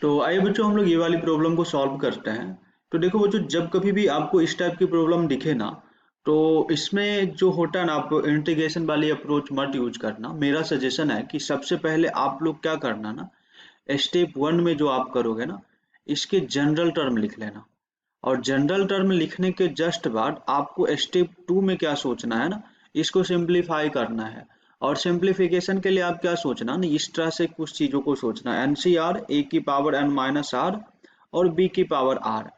तो आइए बच्चों हम लोग ये वाली प्रॉब्लम को सॉल्व करते हैं। तो देखो बच्चों, जब कभी भी आपको इस टाइप की प्रॉब्लम दिखे ना, तो इसमें जो होता है ना, आप इंटीग्रेशन वाली अप्रोच मत यूज करना। मेरा सजेशन है कि सबसे पहले आप लोग क्या करना ना, स्टेप 1 में जो आप करोगे ना, इसके जनरल टर्म लिख लेना। और जनरल टर्म लिखने के जस्ट बाद आपको स्टेप 2 में क्या सोचना है ना, इसको सिंप्लीफाई करना है। और सिंप्लीफिकेशन के लिए आप क्या सोचना ना, इस तरह से कुछ चीजों को सोचना, एन सी आर ए की पावर एन माइनस आर और बी की पावर आर।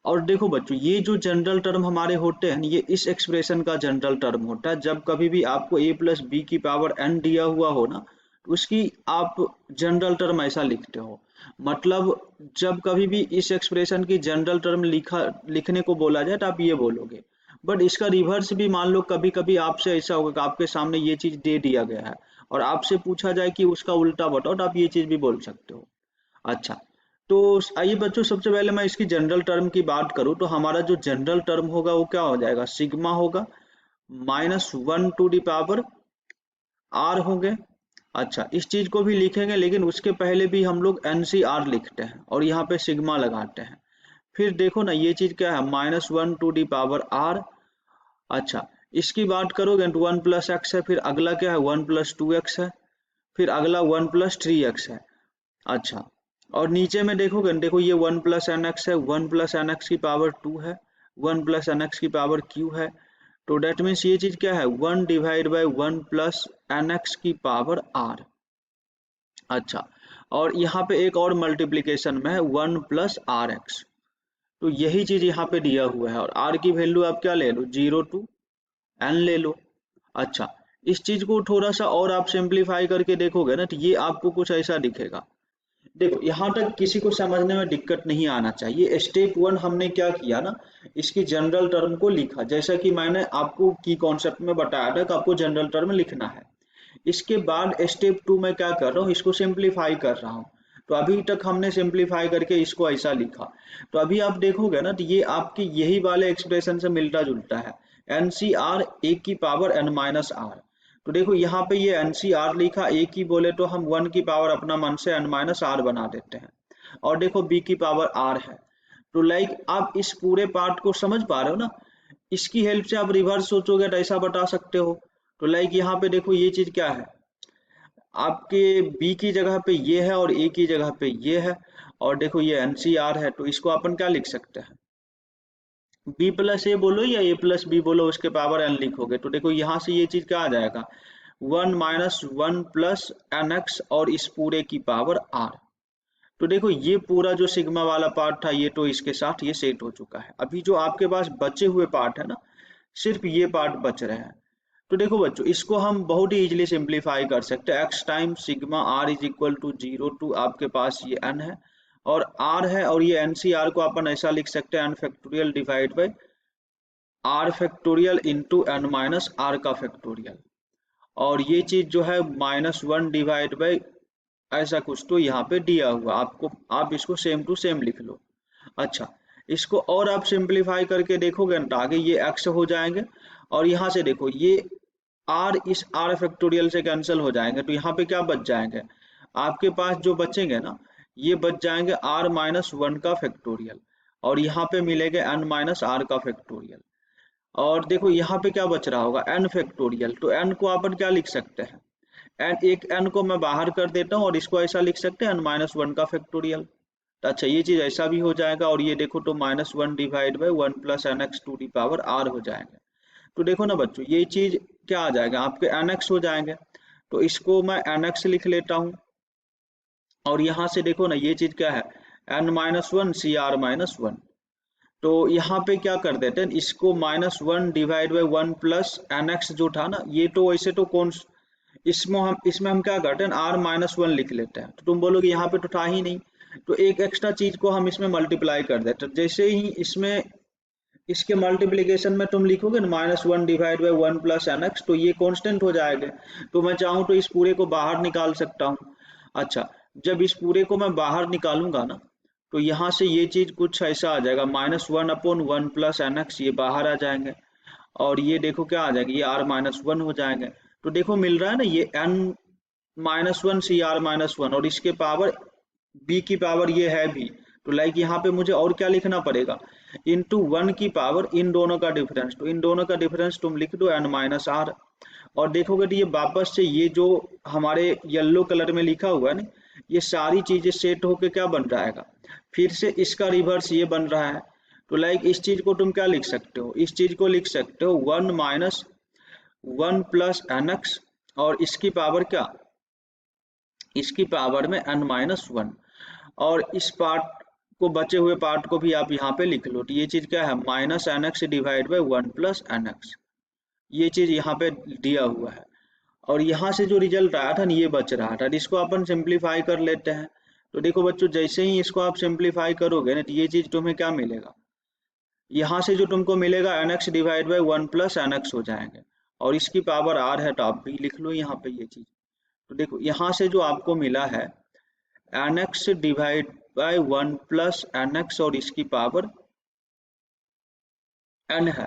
और देखो बच्चों, ये जो जनरल टर्म हमारे होते हैं, ये इस एक्सप्रेशन का जनरल टर्म होता है। जब कभी भी आपको a प्लस बी की पावर n दिया हुआ हो ना, तो उसकी आप जनरल टर्म ऐसा लिखते हो। मतलब जब कभी भी इस एक्सप्रेशन की जनरल टर्म लिखने को बोला जाए तो आप ये बोलोगे। बट इसका रिवर्स भी मान लो, कभी कभी आपसे ऐसा होगा कि आपके सामने ये चीज दे दिया गया है और आपसे पूछा जाए कि उसका उल्टा बताओ, तो आप ये चीज भी बोल सकते हो। अच्छा, तो आइए बच्चों, सबसे पहले मैं इसकी जनरल टर्म की बात करूं तो हमारा जो जनरल टर्म होगा वो क्या हो जाएगा, सिग्मा होगा -1 टू दी पावर आर होंगे। अच्छा, इस चीज को भी लिखेंगे, लेकिन उसके पहले भी हम लोग NCR लिखते हैं और यहाँ पे सिग्मा लगाते हैं। फिर देखो ना, ये चीज क्या है, -1 टू दी पावर आर। अच्छा, इसकी बात करोगे तो 1 प्लस एक्स है, फिर अगला क्या है 1 प्लस 2x है, फिर अगला 1 प्लस 3x है। अच्छा, और नीचे में देखोगे, देखो ये 1 प्लस एन एक्स है, 1 प्लस एन एक्स की पावर 2 है, 1 प्लस एन एक्स की पावर क्यू है। तो डेट मीन्स ये चीज क्या है, 1 divide by 1 plus n x की पावर आर। अच्छा, और यहाँ पे एक और मल्टीप्लीकेशन में है 1 प्लस आर एक्स। तो यही चीज यहाँ पे दिया हुआ है, और आर की वैल्यू आप क्या ले लो, 0 टू एन ले लो। अच्छा, इस चीज को थोड़ा सा और आप सिंप्लीफाई करके देखोगे ना, तो ये आपको कुछ ऐसा दिखेगा। देखो, यहाँ तक किसी को समझने में दिक्कत नहीं आना चाहिए। स्टेप 1 हमने क्या किया ना, इसकी जनरल टर्म को लिखा, जैसा कि मैंने आपको की कॉन्सेप्ट में बताया था कि आपको जनरल टर्म लिखना है। इसके बाद स्टेप 2 में क्या कर रहा हूँ, इसको सिंप्लीफाई कर रहा हूँ। तो अभी तक हमने सिंप्लीफाई करके इसको ऐसा लिखा। तो अभी आप देखोगे ना, तो ये आपके यही वाले एक्सप्रेशन से मिलता जुलता है, एन सी आर ए की पावर एन माइनस आर। तो देखो यहाँ पे ये NCR लिखा, ए की बोले तो हम 1 की पावर अपना मन से n माइनस आर बना देते हैं। और देखो b की पावर r है। तो लाइक आप इस पूरे पार्ट को समझ पा रहे हो ना, इसकी हेल्प से आप रिवर्स सोचोगे तो ऐसा बता सकते हो। तो लाइक यहाँ पे देखो, ये चीज क्या है, आपके b की जगह पे ये है और a की जगह पे ये है। और देखो ये NCR है, तो इसको अपन क्या लिख सकते हैं, बी प्लस ए बोलो या ए प्लस बी बोलो, उसके पावर एन लिखोगे। तो देखो यहाँ से ये चीज क्या आ जाएगा, 1 माइनस 1 प्लस एन एक्स और इस पूरे की पावर आर। तो देखो ये पूरा जो सिग्मा वाला पार्ट था, ये तो इसके साथ ये सेट हो चुका है। अभी जो आपके पास बचे हुए पार्ट है ना, सिर्फ ये पार्ट बच रहे हैं। तो देखो बच्चों, इसको हम बहुत ही इजीली सिंप्लीफाई कर सकते हैं। X time sigma r is equal to 0 to आपके पास ये एन है और आर है, और ये NCR को अपन ऐसा लिख सकते हैं, n factorial divide by r factorial into n minus r का फैक्टोरियल। और ये चीज जो है -1 डिवाइड बाई ऐसा कुछ तो यहाँ पे दिया हुआ आपको, आप इसको सेम टू सेम लिख लो। अच्छा, इसको और आप सिंप्लीफाई करके देखोगे तो आगे ये x हो जाएंगे, और यहाँ से देखो ये r इस r फैक्टोरियल से कैंसिल हो जाएंगे। तो यहाँ पे क्या बच जाएंगे, आपके पास जो बचेंगे ना, ये बच जाएंगे r माइनस 1 का फैक्टोरियल, और यहाँ पे मिलेगा n माइनस आर का फैक्टोरियल। और देखो यहाँ पे क्या बच रहा होगा, n फैक्टोरियल। तो n को अपन क्या लिख सकते हैं, एन एक n को मैं बाहर कर देता हूँ और इसको ऐसा लिख सकते हैं n-1 का फैक्टोरियल। तो अच्छा, ये चीज ऐसा भी हो जाएगा, और ये देखो तो -1 divide by 1 plus n x to the power r हो जाएंगे। तो देखो ना बच्चों, ये चीज क्या आ जाएगा, आपके एन एक्स हो जाएंगे। तो इसको मैं एन एक्स लिख लेता हूँ, और यहाँ से देखो ना, ये चीज क्या है, n-1 सी आर -1। तो यहाँ पे क्या कर देते हैं, इसको -1 divide by 1 plus n x जो था ना, ये तो वैसे तो कौन, इसमें हम क्या करते हैं, r-1 लिख लेते हैं। तो तुम बोलोगे यहाँ पे तो था ही नहीं, तो एक एक्स्ट्रा चीज को हम इसमें मल्टीप्लाई कर देते हैं। जैसे ही इसमें इसके मल्टीप्लिकेशन में तुम लिखोगे ना -1 divide by 1 plus n x, तो ये कांस्टेंट हो जाएगा। तो मैं चाहूँ तो इस पूरे को बाहर निकाल सकता हूँ। अच्छा, जब इस पूरे को मैं बाहर निकालूंगा ना, तो यहाँ से ये चीज कुछ ऐसा आ जाएगा, -1 अपॉन 1 प्लस एन एक्स, ये बाहर आ जाएंगे। और ये देखो क्या आ जाएगा, ये r-1 हो जाएंगे। तो देखो मिल रहा है ना, ये n-1 सी r-1 और इसके पावर b की पावर ये है भी, तो लाइक यहाँ पे मुझे और क्या लिखना पड़ेगा, इंटू 1 की पावर इन दोनों का डिफरेंस, तो इन दोनों का डिफरेंस तुम लिख दो n माइनस आर। और देखोगे तो ये वापस से ये जो हमारे येलो कलर में लिखा हुआ है ना, ये सारी चीजें सेट होके क्या बन जाएगा, फिर से इसका रिवर्स ये बन रहा है। तो लाइक इस चीज को तुम क्या लिख सकते हो, इस चीज को लिख सकते हो 1 माइनस 1 प्लस एन एक्स, और इसकी पावर क्या, इसकी पावर में n माइनस 1। और इस पार्ट को, बचे हुए पार्ट को भी आप यहाँ पे लिख लो, तो ये चीज क्या है, minus n x divide by 1 plus n x, ये चीज यहाँ पे दिया हुआ है। और यहाँ से जो रिजल्ट आया था ना, ये बच रहा था, इसको अपन सिंप्लीफाई कर लेते हैं। तो देखो बच्चों, जैसे ही इसको आप सिंप्लीफाई करोगे ना, तो ये चीज तुम्हें क्या मिलेगा, यहाँ से जो तुमको मिलेगा n x divide by 1 plus n x हो जाएंगे, और इसकी पावर आर है तो आप भी लिख लो यहाँ पे ये चीज। तो देखो यहाँ से जो आपको मिला है n x divide by 1 plus n x, और इसकी पावर n है।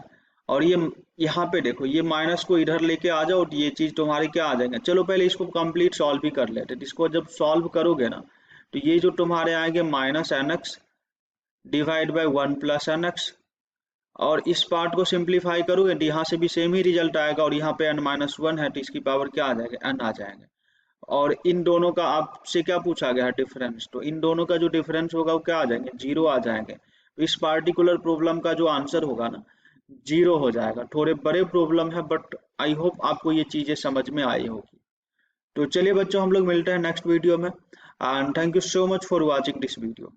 और ये यहाँ पे देखो, ये माइनस को इधर लेके आ जाओ, तो ये चीज तुम्हारे क्या आ जाएंगे। चलो पहले इसको कंप्लीट सॉल्व भी कर लेते हैं। इसको जब सॉल्व करोगे ना, तो ये जो तुम्हारे आएंगे minus n x divide by 1 plus n x, और इस पार्ट को सिंप्लीफाई करोगे तो यहाँ से भी सेम ही रिजल्ट आएगा, और यहाँ पे n माइनस 1 है तो इसकी पावर क्या आ जाएगा, n आ जाएंगे। और इन दोनों का आपसे क्या पूछा गया है, डिफरेंस, तो इन दोनों का जो डिफरेंस होगा वो क्या आ जाएंगे, 0 आ जाएंगे। तो इस पार्टिकुलर प्रॉब्लम का जो आंसर होगा ना, 0 हो जाएगा। थोड़े बड़े प्रॉब्लम है, बट आई होप आपको ये चीजें समझ में आई होगी। तो चलिए बच्चों, हम लोग मिलते हैं नेक्स्ट वीडियो में, and thank you so much for watching this video.